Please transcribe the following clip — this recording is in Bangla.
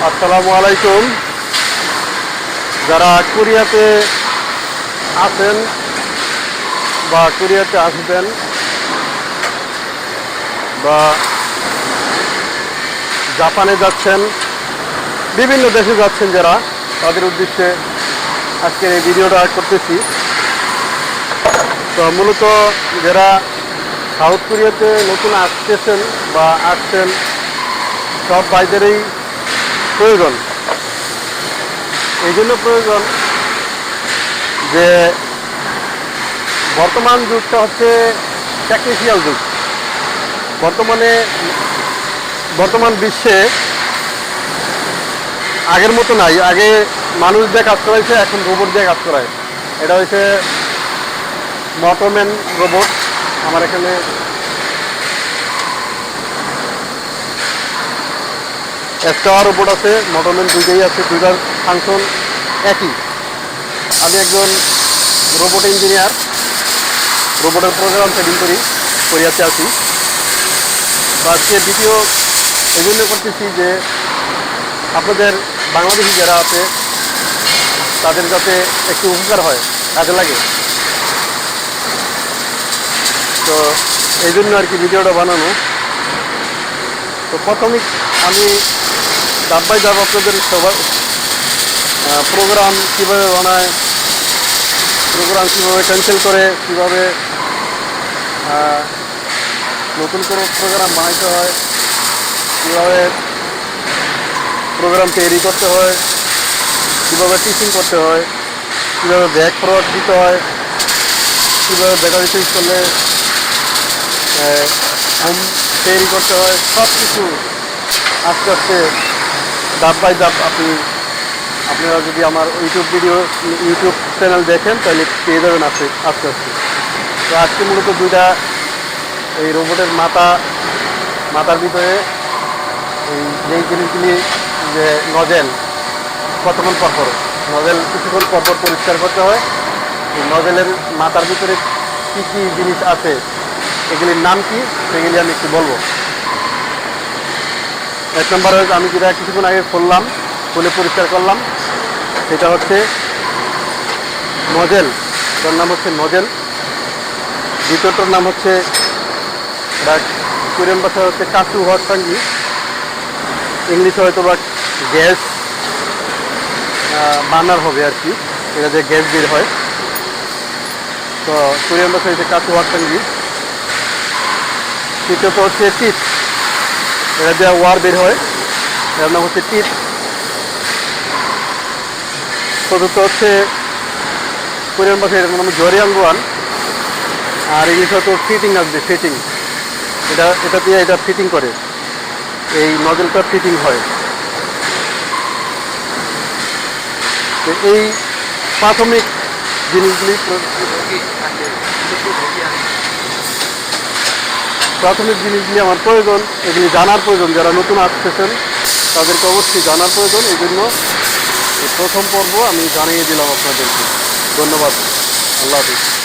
আসসালামু আলাইকুম। যারা কোরিয়াতে আছেন বা কোরিয়াতে আসবেন বা জাপানে যাচ্ছেন, বিভিন্ন দেশে যাচ্ছেন যারা, তাদের উদ্দেশ্যে আজকের এই ভিডিওটা করতেছি। তো মূলত যারা সাউথ কোরিয়াতে নতুন আসতেছেন বা আসছেন, সব ভাইদেরই প্রয়োজন। এই জন্য প্রয়োজন যে বর্তমান যুগটা হচ্ছে টেকনিক্যাল যুগ। বর্তমান বিশ্বে আগের মতো নাই। আগে মানুষ দিয়ে কাজ করাইছে, এখন রোবট দিয়ে কাজ করায়। এটা হচ্ছে মটোম্যান রোবট। আমার এখানে একটা রোবট আছে, মটোম্যান দুইটাই আছে, দুইটার ফাংশন একই। আমি একজন রোবট ইঞ্জিনিয়ার, রোবটের প্রোগ্রাম সেটিং করি, কোরিয়াতে আছি। তো আজকে ভিডিও এই জন্য করতেছি যে আপনাদের বাংলাদেশি যারা আছে তাদের যাতে একটু উপকার হয়, কাজে লাগে। তো এই জন্য আর কি ভিডিওটা বানানো। তো প্রথমে আমি ধাপ বাই ধাপ আপনাদের সবার প্রোগ্রাম কীভাবে বানায়, প্রোগ্রাম কীভাবে ক্যান্সেল করে, কীভাবে নতুন করে প্রোগ্রাম বানাইতে হয়, কীভাবে প্রোগ্রাম তৈরি করতে হয়, কীভাবে টিচিং করতে হয়, কীভাবে ব্যাক ফরওয়ার্ড দিতে হয়, কীভাবে ব্যাটারি সুইচ করলে হোম তৈরি করতে হয়, সব কিছু আস্তে আস্তে ধাপ বাই ধাপ আপনারা যদি আমার ইউটিউব চ্যানেল দেখেন তাহলে পেয়ে যাবেন আস্তে আস্তে। তো আজকে মূলত দুইটা এই রোবটের মাথার ভিতরে এই যেই জিনিসগুলি, যে নজেল কিছুক্ষণ পরপর পরিষ্কার করতে হয়। এই নজেলের মাথার ভিতরে কী কী জিনিস আছে, এগুলির নাম কি, সেগুলি আমি একটু বলবো। এক নম্বর হচ্ছে আমি যেটা কিছুক্ষণ আগে খুলে পরিষ্কার করলাম, সেটা হচ্ছে নজেল। তার নাম হচ্ছে নজেল। দ্বিতীয়টার নাম হচ্ছে, এটা কোরিয়ান ভাষা হচ্ছে কাচু হটসাঙ্গি, ইংলিশে হয়তো বা গ্যাস বার্নার হবে আর কি, এটা যে গ্যাস বের হয়। তো কোরিয়ান ভাষা হচ্ছে কাচু হটসাঙ্গি। তৃতীয়ত হচ্ছে টিপ, এটা যে ওয়ার বের হয়, এটার নাম হচ্ছে টিপ। চতুর্থ হচ্ছে কোরিয়ান ভাষায় এটার নাম জরিয়াঙ্গুয়ান, আর ইংলিশ হয়তো ফিটিং আসবে, ফিটিং। এটা দিয়ে এটা ফিটিং করে, এই নজলটা ফিটিং হয়। তো এই প্রাথমিক জিনিসগুলি আমার প্রয়োজন, এগুলি জানার প্রয়োজন। যারা নতুন আসতেছেন তাদেরকে অবশ্যই জানার প্রয়োজন। এই জন্য প্রথম পর্ব আমি জানিয়ে দিলাম আপনাদেরকে। ধন্যবাদ। আল্লাহ হাফিজ।